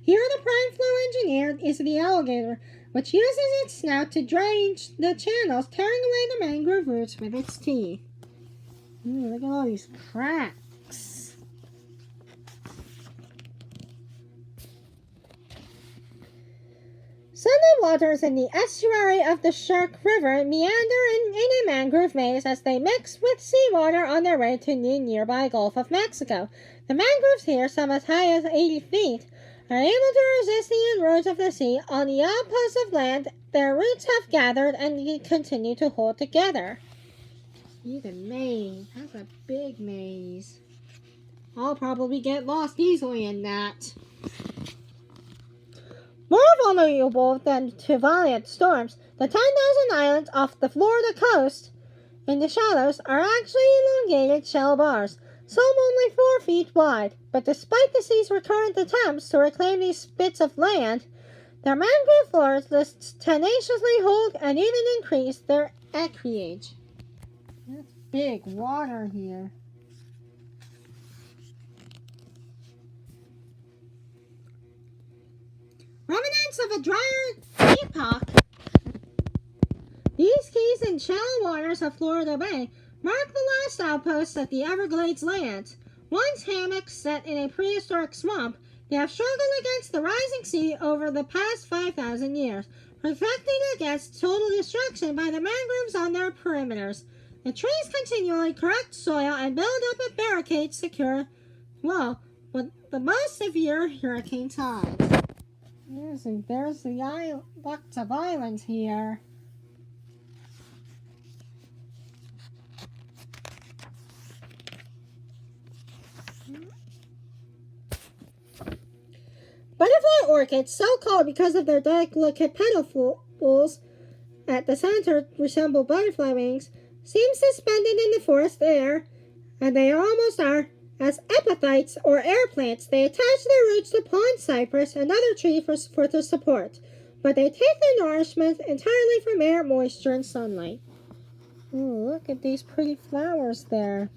Here, the prime flow engineer is the alligator, which uses its snout to drain the channels, tearing away the mangrove roots with its teeth. Ooh, look at all these cracks. Sunlit waters in the estuary of the Shark River meander in a mangrove maze as they mix with seawater on their way to the nearby Gulf of Mexico. The mangroves here, some as high as 80 feet, are able to resist the inroads of the sea. On the outposts of land, their roots have gathered and continue to hold together. See the maze. That's a big maze. I'll probably get lost easily in that. More vulnerable than to violent storms, the 10,000 islands off the Florida coast in the shallows are actually elongated shell bars, some only 4 feet wide. But despite the sea's recurrent attempts to reclaim these bits of land, their mangrove forests tenaciously hold and even increase their acreage. That's big water here. Remnants of a drier epoch. These keys in shallow waters of Florida Bay mark the last outposts of the Everglades lands. Once hammocks set in a prehistoric swamp, they have struggled against the rising sea over the past 5,000 years, protecting against total destruction by the mangroves on their perimeters. The trees continually correct soil and build up a barricade secure, with the most severe hurricane tides. There's the lots of islands here. Butterfly orchids, so called because of their delicate petals at the center resemble butterfly wings, seem suspended in the forest air, and they almost are. As epiphytes or air plants, they attach their roots to pond cypress and other trees for their support, but they take their nourishment entirely from air, moisture, and sunlight. Ooh, look at these pretty flowers there.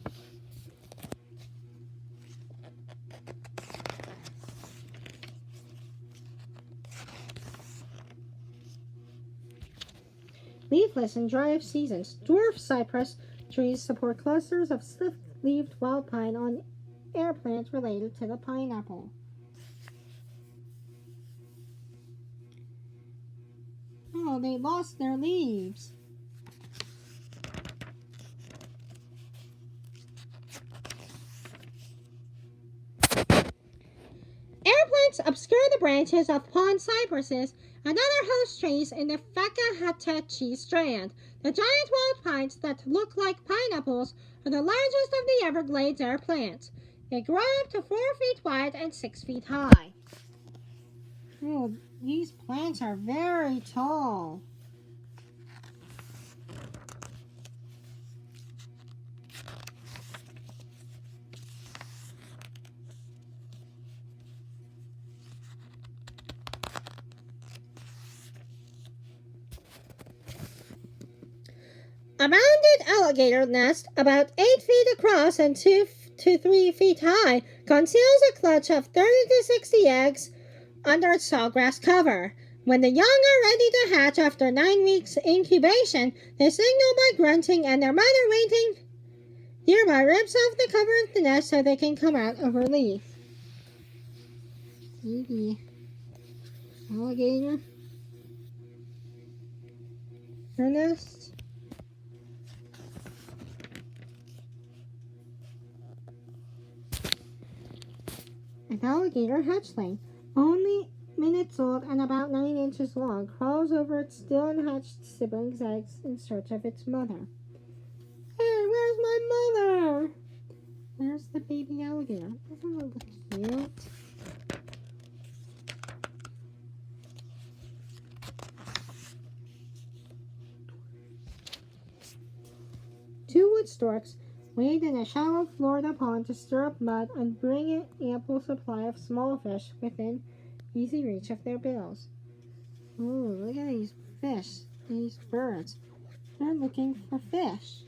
Leafless and dry of seasons, dwarf cypress trees support clusters of stiff-leaved wild pine on air plants related to the pineapple. Oh, they lost their leaves. Air plants obscure the branches of pond cypresses and other host trees in the Fakahatchee strand. The giant wild pines that look like pineapples are the largest of the Everglades air plants. They grow up to 4 feet wide and 6 feet high. Oh, these plants are very tall. A rounded alligator nest, about 8 feet across and 2 to 3 feet high, conceals a clutch of 30 to 60 eggs under its sawgrass cover. When the young are ready to hatch after 9 weeks incubation, they signal by grunting and their mother waiting nearby rips off the cover of the nest so they can come out of relief. See the alligator? Her nest? An alligator hatchling, only minutes old and about 9 inches long, crawls over its still unhatched siblings' eggs in search of its mother. Hey, where's my mother? Where's the baby alligator? Doesn't it look cute? Two wood storks wade in a shallow Florida pond to stir up mud and bring an ample supply of small fish within easy reach of their bills. Ooh, look at these fish, these birds. They're looking for fish.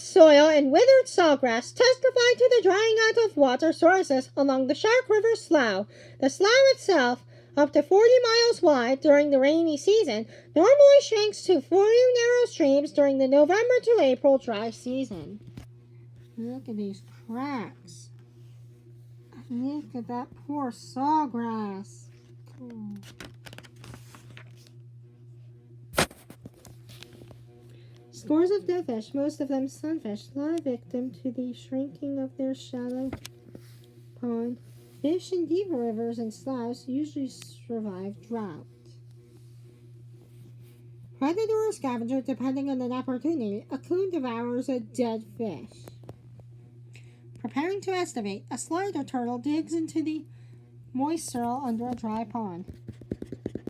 soil, and withered sawgrass testify to the drying out of water sources along the Shark River Slough. The slough itself, up to 40 miles wide during the rainy season, normally shrinks to 40 narrow streams during the November to April dry season. Look at these cracks. Look at that poor sawgrass. Oh. Scores of dead fish, most of them sunfish, lie victim to the shrinking of their shallow pond. Fish in deeper rivers and sloughs usually survive drought. Predator or scavenger, depending on an opportunity, a coon devours a dead fish. Preparing to estivate, a slider turtle digs into the moist soil under a dry pond.